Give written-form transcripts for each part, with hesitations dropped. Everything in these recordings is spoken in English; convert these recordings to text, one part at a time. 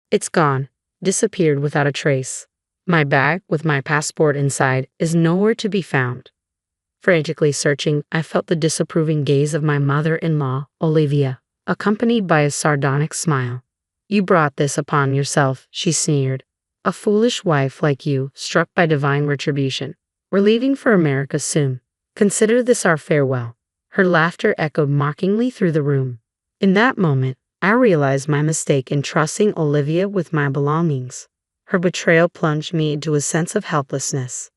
It's gone, disappeared without a trace. My bag, with my passport inside, is nowhere to be found. Frantically searching, I felt the disapproving gaze of my mother-in-law, Olivia, accompanied by a sardonic smile. "You brought this upon yourself," she sneered. "A foolish wife like you, struck by divine retribution. We're leaving for America soon. Consider this our farewell." Her laughter echoed mockingly through the room. In that moment, I realized my mistake in trusting Olivia with my belongings. Her betrayal plunged me into a sense of helplessness.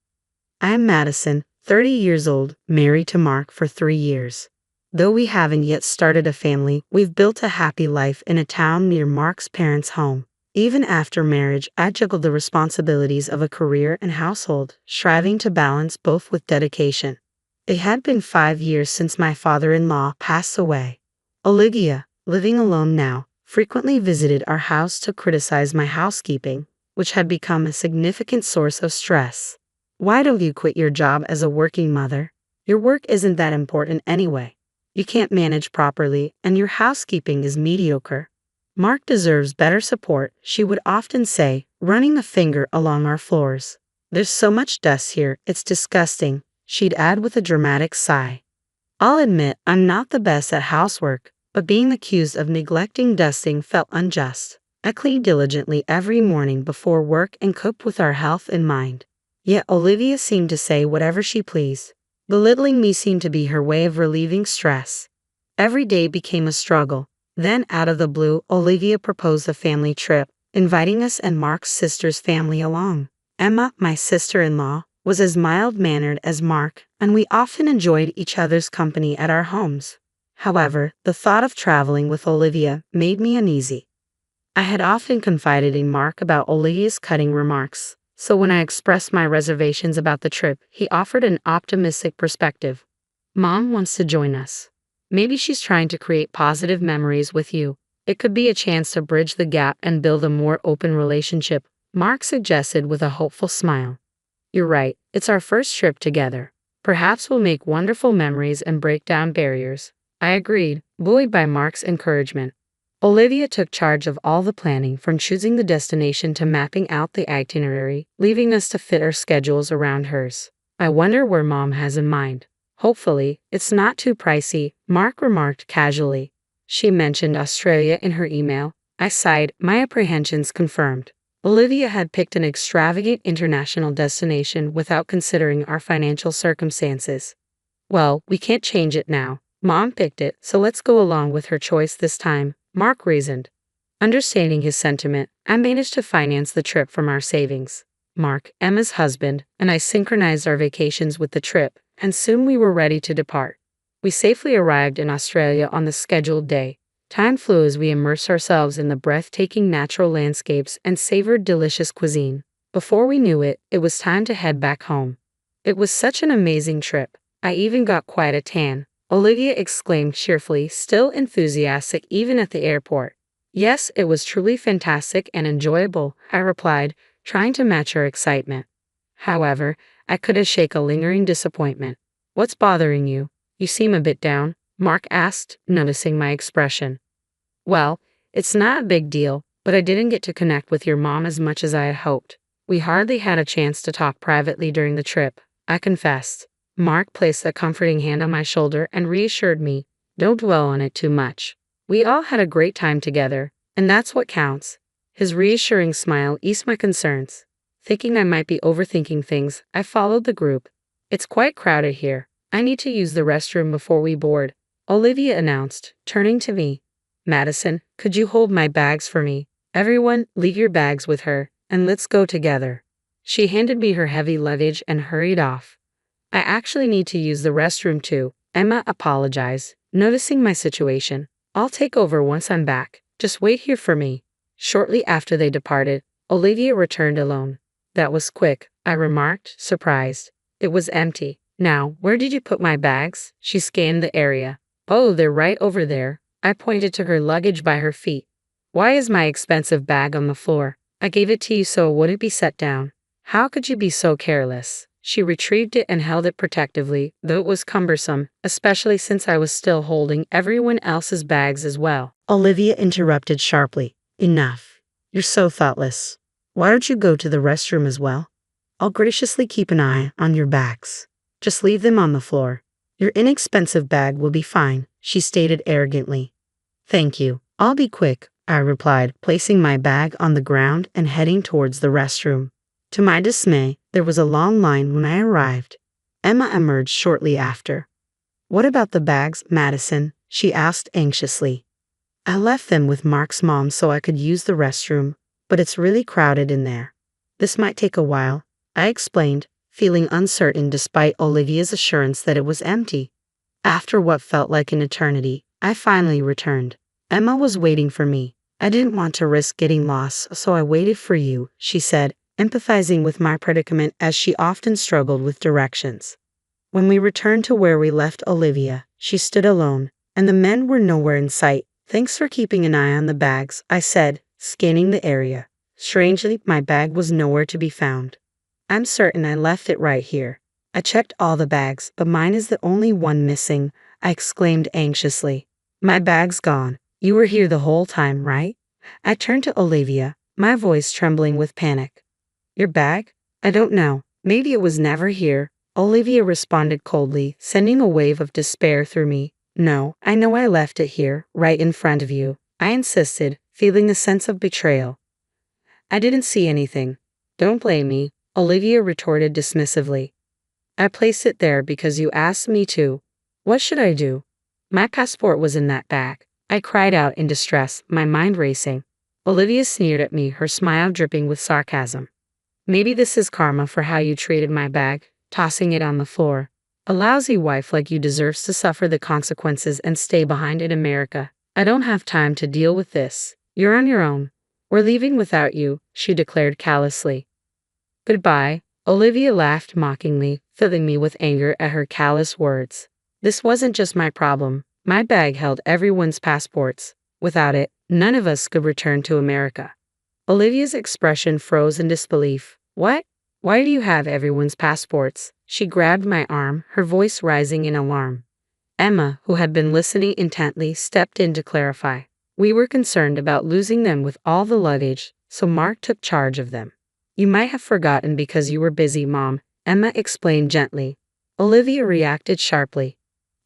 I am Madison, 30 years old, married to Mark for 3 years. Though we haven't yet started a family, we've built a happy life in a town near Mark's parents' home. Even after marriage, I juggled the responsibilities of a career and household, striving to balance both with dedication. It had been 5 years since my father-in-law passed away. Olivia, living alone now, frequently visited our house to criticize my housekeeping, which had become a significant source of stress. "Why don't you quit your job as a working mother? Your work isn't that important anyway. You can't manage properly, and your housekeeping is mediocre. Mark deserves better support," she would often say, running a finger along our floors. "There's so much dust here, it's disgusting," she'd add with a dramatic sigh. I'll admit I'm not the best at housework, but being accused of neglecting dusting felt unjust. I cleaned diligently every morning before work and cooked with our health in mind. Yet Olivia seemed to say whatever she pleased. Belittling me seemed to be her way of relieving stress. Every day became a struggle. Then, out of the blue, Olivia proposed a family trip, inviting us and Mark's sister's family along. Emma, my sister-in-law, was as mild-mannered as Mark, and we often enjoyed each other's company at our homes. However, the thought of traveling with Olivia made me uneasy. I had often confided in Mark about Olivia's cutting remarks, so when I expressed my reservations about the trip, he offered an optimistic perspective. "Mom wants to join us. Maybe she's trying to create positive memories with you. It could be a chance to bridge the gap and build a more open relationship," Mark suggested with a hopeful smile. "You're right, it's our first trip together. Perhaps we'll make wonderful memories and break down barriers." I agreed, buoyed by Mark's encouragement. Olivia took charge of all the planning, from choosing the destination to mapping out the itinerary, leaving us to fit our schedules around hers. "I wonder where Mom has in mind. Hopefully, it's not too pricey," Mark remarked casually. She mentioned Australia in her email. I sighed, my apprehensions confirmed. Olivia had picked an extravagant international destination without considering our financial circumstances. "Well, we can't change it now. Mom picked it, so let's go along with her choice this time," Mark reasoned. Understanding his sentiment, I managed to finance the trip from our savings. Mark, Emma's husband, and I synchronized our vacations with the trip, and soon we were ready to depart. We safely arrived in Australia on the scheduled day. Time flew as we immersed ourselves in the breathtaking natural landscapes and savored delicious cuisine. Before we knew it, it was time to head back home. "It was such an amazing trip. I even got quite a tan," Olivia exclaimed cheerfully, still enthusiastic even at the airport. "Yes, it was truly fantastic and enjoyable," I replied, trying to match her excitement. However, I couldn't shake a lingering disappointment. "What's bothering you? You seem a bit down," Mark asked, noticing my expression. "Well, it's not a big deal, but I didn't get to connect with your mom as much as I had hoped. We hardly had a chance to talk privately during the trip," I confessed. Mark placed a comforting hand on my shoulder and reassured me, "Don't dwell on it too much. We all had a great time together, and that's what counts." His reassuring smile eased my concerns. Thinking I might be overthinking things, I followed the group. "It's quite crowded here. I need to use the restroom before we board," Olivia announced, turning to me. "Madison, could you hold my bags for me? Everyone, leave your bags with her, and let's go together." She handed me her heavy luggage and hurried off. "I actually need to use the restroom too," Emma apologized, noticing my situation. "I'll take over once I'm back. Just wait here for me." Shortly after they departed, Olivia returned alone. "That was quick," I remarked, surprised. "It was empty. Now, where did you put my bags?" She scanned the area. "Oh, they're right over there." I pointed to her luggage by her feet. "Why is my expensive bag on the floor? I gave it to you so it wouldn't be set down." "How could you be so careless?" She retrieved it and held it protectively, though it was cumbersome, especially since I was still holding everyone else's bags as well. Olivia interrupted sharply. "Enough. You're so thoughtless. Why don't you go to the restroom as well? I'll graciously keep an eye on your bags. Just leave them on the floor. Your inexpensive bag will be fine, she stated arrogantly. Thank you. I'll be quick, I replied, placing my bag on the ground and heading towards the restroom. To my dismay, there was a long line when I arrived. Emma emerged shortly after. What about the bags, Madison? She asked anxiously. I left them with Mark's mom so I could use the restroom, but it's really crowded in there. This might take a while, I explained, feeling uncertain despite Olivia's assurance that it was empty. After what felt like an eternity, I finally returned. Emma was waiting for me. I didn't want to risk getting lost, so I waited for you, she said, empathizing with my predicament as she often struggled with directions. When we returned to where we left Olivia, she stood alone, and the men were nowhere in sight. Thanks for keeping an eye on the bags, I said, scanning the area. Strangely, my bag was nowhere to be found. I'm certain I left it right here. I checked all the bags, but mine is the only one missing, I exclaimed anxiously. My bag's gone. You were here the whole time, right? I turned to Olivia, my voice trembling with panic. Your bag? I don't know. Maybe it was never here, Olivia responded coldly, sending a wave of despair through me. No, I know I left it here, right in front of you, I insisted, feeling a sense of betrayal. I didn't see anything. Don't blame me, Olivia retorted dismissively. I placed it there because you asked me to. What should I do? My passport was in that bag. I cried out in distress, my mind racing. Olivia sneered at me, her smile dripping with sarcasm. Maybe this is karma for how you treated my bag, tossing it on the floor. A lousy wife like you deserves to suffer the consequences and stay behind in America. I don't have time to deal with this. You're on your own. We're leaving without you, she declared callously. Goodbye, Olivia laughed mockingly, filling me with anger at her callous words. This wasn't just my problem. My bag held everyone's passports. Without it, none of us could return to America. Olivia's expression froze in disbelief. What? Why do you have everyone's passports? She grabbed my arm, her voice rising in alarm. Emma, who had been listening intently, stepped in to clarify. We were concerned about losing them with all the luggage, so Mark took charge of them. You might have forgotten because you were busy, Mom, Emma explained gently. Olivia reacted sharply.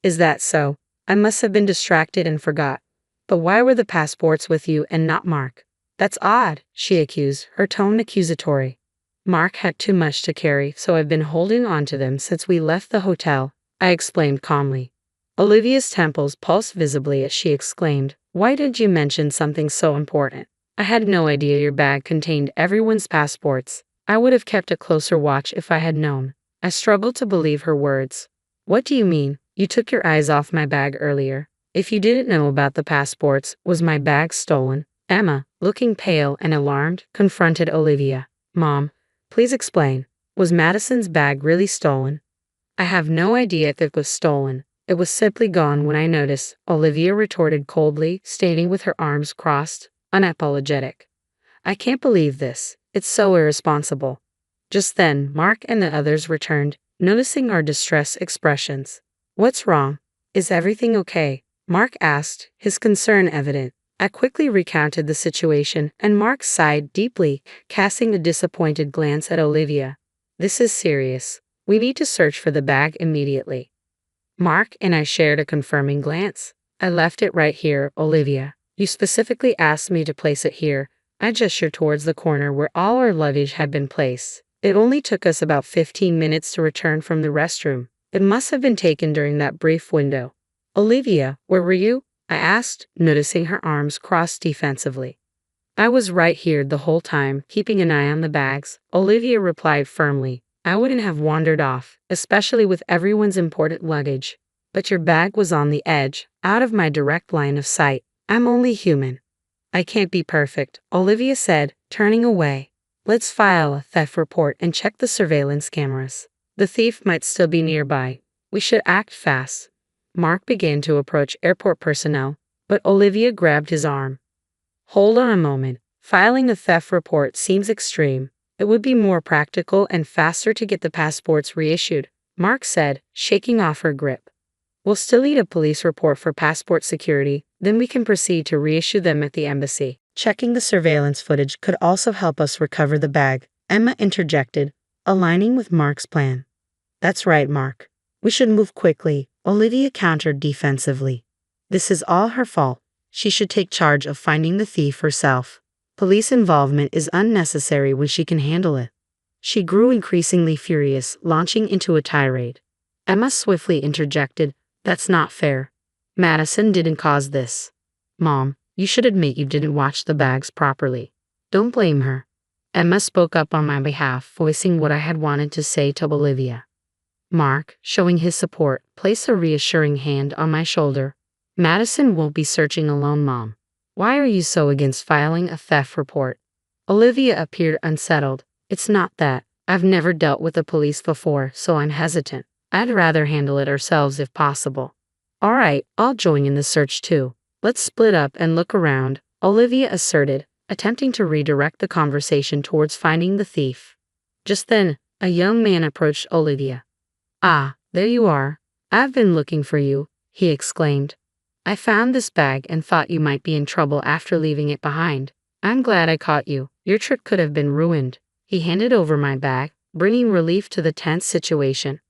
Is that so? I must have been distracted and forgot. But why were the passports with you and not Mark? That's odd, she accused, her tone accusatory. Mark had too much to carry, so I've been holding on to them since we left the hotel, I explained calmly. Olivia's temples pulsed visibly as she exclaimed, Why did you mention something so important? I had no idea your bag contained everyone's passports. I would have kept a closer watch if I had known. I struggled to believe her words. What do you mean? You took your eyes off my bag earlier. If you didn't know about the passports, was my bag stolen? Emma, looking pale and alarmed, confronted Olivia. Mom, please explain. Was Madison's bag really stolen? I have no idea if it was stolen. It was simply gone when I noticed, Olivia retorted coldly, stating with her arms crossed, unapologetic. I can't believe this. It's so irresponsible. Just then, Mark and the others returned, noticing our distressed expressions. What's wrong? Is everything okay? Mark asked, his concern evident. I quickly recounted the situation, and Mark sighed deeply, casting a disappointed glance at Olivia. This is serious. We need to search for the bag immediately. Mark and I shared a confirming glance. I left it right here, Olivia. You specifically asked me to place it here. I gestured towards the corner where all our luggage had been placed. It only took us about 15 minutes to return from the restroom. It must have been taken during that brief window. Olivia, where were you? I asked, noticing her arms crossed defensively. I was right here the whole time, keeping an eye on the bags, Olivia replied firmly. I wouldn't have wandered off, especially with everyone's important luggage. But your bag was on the edge, out of my direct line of sight. I'm only human. I can't be perfect, Olivia said, turning away. Let's file a theft report and check the surveillance cameras. The thief might still be nearby. We should act fast. Mark began to approach airport personnel, but Olivia grabbed his arm. Hold on a moment. Filing a theft report seems extreme. It would be more practical and faster to get the passports reissued, Mark said, shaking off her grip. We'll still need a police report for passport security, then we can proceed to reissue them at the embassy. Checking the surveillance footage could also help us recover the bag, Emma interjected, aligning with Mark's plan. That's right, Mark. We should move quickly, Olivia countered defensively. This is all her fault. She should take charge of finding the thief herself. Police involvement is unnecessary when she can handle it. She grew increasingly furious, launching into a tirade. Emma swiftly interjected, That's not fair. Madison didn't cause this. Mom, you should admit you didn't watch the bags properly. Don't blame her. Emma spoke up on my behalf, voicing what I had wanted to say to Olivia. Mark, showing his support, placed a reassuring hand on my shoulder. Madison won't be searching alone, Mom. Why are you so against filing a theft report? Olivia appeared unsettled. It's not that. I've never dealt with the police before, so I'm hesitant. I'd rather handle it ourselves if possible. All right, I'll join in the search too. Let's split up and look around, Olivia asserted, attempting to redirect the conversation towards finding the thief. Just then, a young man approached Olivia. Ah, there you are. I've been looking for you, he exclaimed. I found this bag and thought you might be in trouble after leaving it behind. I'm glad I caught you. Your trip could have been ruined. He handed over my bag, bringing relief to the tense situation.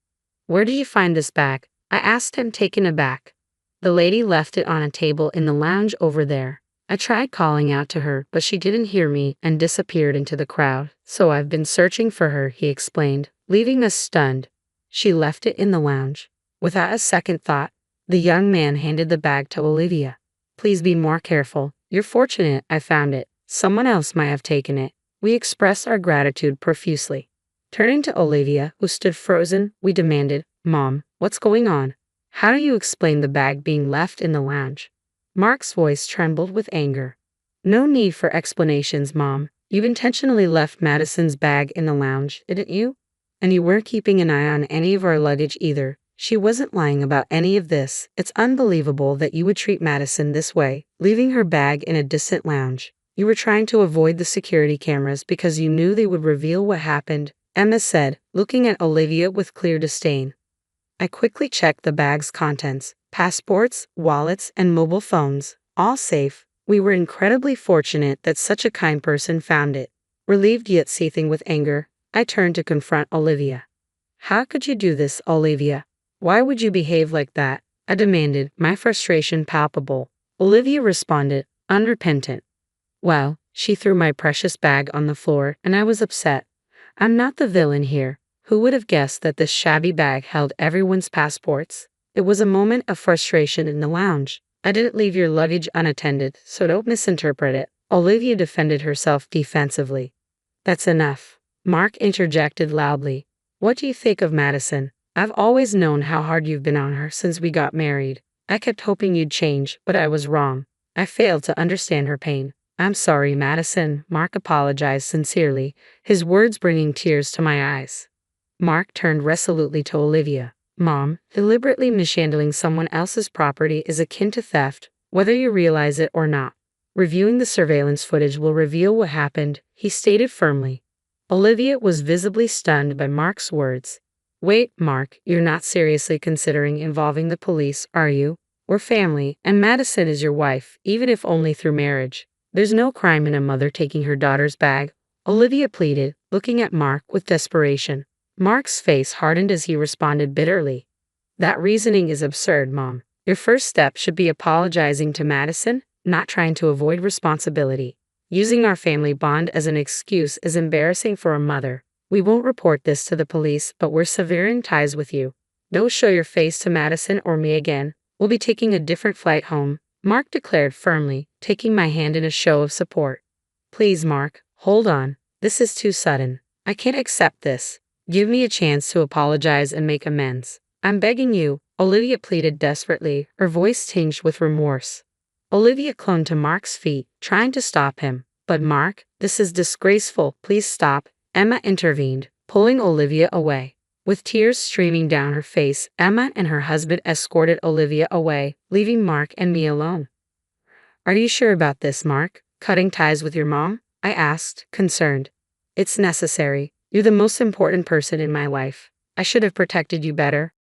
Where did you find this bag? I asked him, taken aback. The lady left it on a table in the lounge over there. I tried calling out to her, but she didn't hear me and disappeared into the crowd. So I've been searching for her, he explained, leaving us stunned. She left it in the lounge. Without a second thought, the young man handed the bag to Olivia. Please be more careful. You're fortunate I found it. Someone else might have taken it. We expressed our gratitude profusely. Turning to Olivia, who stood frozen, we demanded, Mom, what's going on? How do you explain the bag being left in the lounge? Mark's voice trembled with anger. No need for explanations, Mom. You intentionally left Madison's bag in the lounge, didn't you? And you weren't keeping an eye on any of our luggage either. She wasn't lying about any of this. It's unbelievable that you would treat Madison this way, leaving her bag in a distant lounge. You were trying to avoid the security cameras because you knew they would reveal what happened, Emma said, looking at Olivia with clear disdain. I quickly checked the bag's contents, passports, wallets, and mobile phones, all safe. We were incredibly fortunate that such a kind person found it. Relieved yet seething with anger, I turned to confront Olivia. How could you do this, Olivia? Why would you behave like that? I demanded, my frustration palpable. Olivia responded, unrepentant. Well, she threw my precious bag on the floor, and I was upset. I'm not the villain here. Who would have guessed that this shabby bag held everyone's passports? It was a moment of frustration in the lounge. I didn't leave your luggage unattended, so don't misinterpret it. Olivia defended herself defensively. That's enough. Mark interjected loudly. What do you think of Madison? I've always known how hard you've been on her since we got married. I kept hoping you'd change, but I was wrong. I failed to understand her pain. I'm sorry, Madison, Mark apologized sincerely, his words bringing tears to my eyes. Mark turned resolutely to Olivia. Mom, deliberately mishandling someone else's property is akin to theft, whether you realize it or not. Reviewing the surveillance footage will reveal what happened, he stated firmly. Olivia was visibly stunned by Mark's words. Wait, Mark, you're not seriously considering involving the police, are you? We're family, and Madison is your wife, even if only through marriage. There's no crime in a mother taking her daughter's bag, Olivia pleaded, looking at Mark with desperation. Mark's face hardened as he responded bitterly. That reasoning is absurd, Mom. Your first step should be apologizing to Madison, not trying to avoid responsibility. Using our family bond as an excuse is embarrassing for a mother. We won't report this to the police, but we're severing ties with you. Don't show your face to Madison or me again. We'll be taking a different flight home, Mark declared firmly, taking my hand in a show of support. Please, Mark, hold on. This is too sudden. I can't accept this. Give me a chance to apologize and make amends. I'm begging you, Olivia pleaded desperately, her voice tinged with remorse. Olivia clung to Mark's feet, trying to stop him. But Mark, this is disgraceful. Please stop. Emma intervened, pulling Olivia away. With tears streaming down her face, Emma and her husband escorted Olivia away, leaving Mark and me alone. Are you sure about this, Mark? Cutting ties with your mom? I asked, concerned. It's necessary. You're the most important person in my life. I should have protected you better.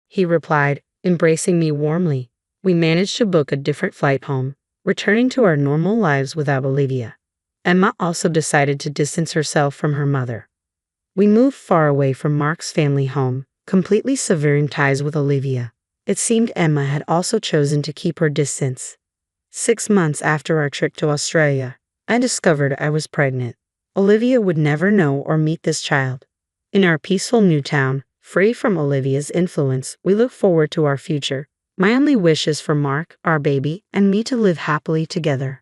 He replied, embracing me warmly. We managed to book a different flight home. returning to our normal lives without Olivia. Emma also decided to distance herself from her mother. We moved far away from Mark's family home, completely severing ties with Olivia. It seemed Emma had also chosen to keep her distance. 6 months after our trip to Australia, I discovered I was pregnant. Olivia would never know or meet this child. In our peaceful new town, free from Olivia's influence, we look forward to our future. My only wish is for Mark, our baby, and me to live happily together.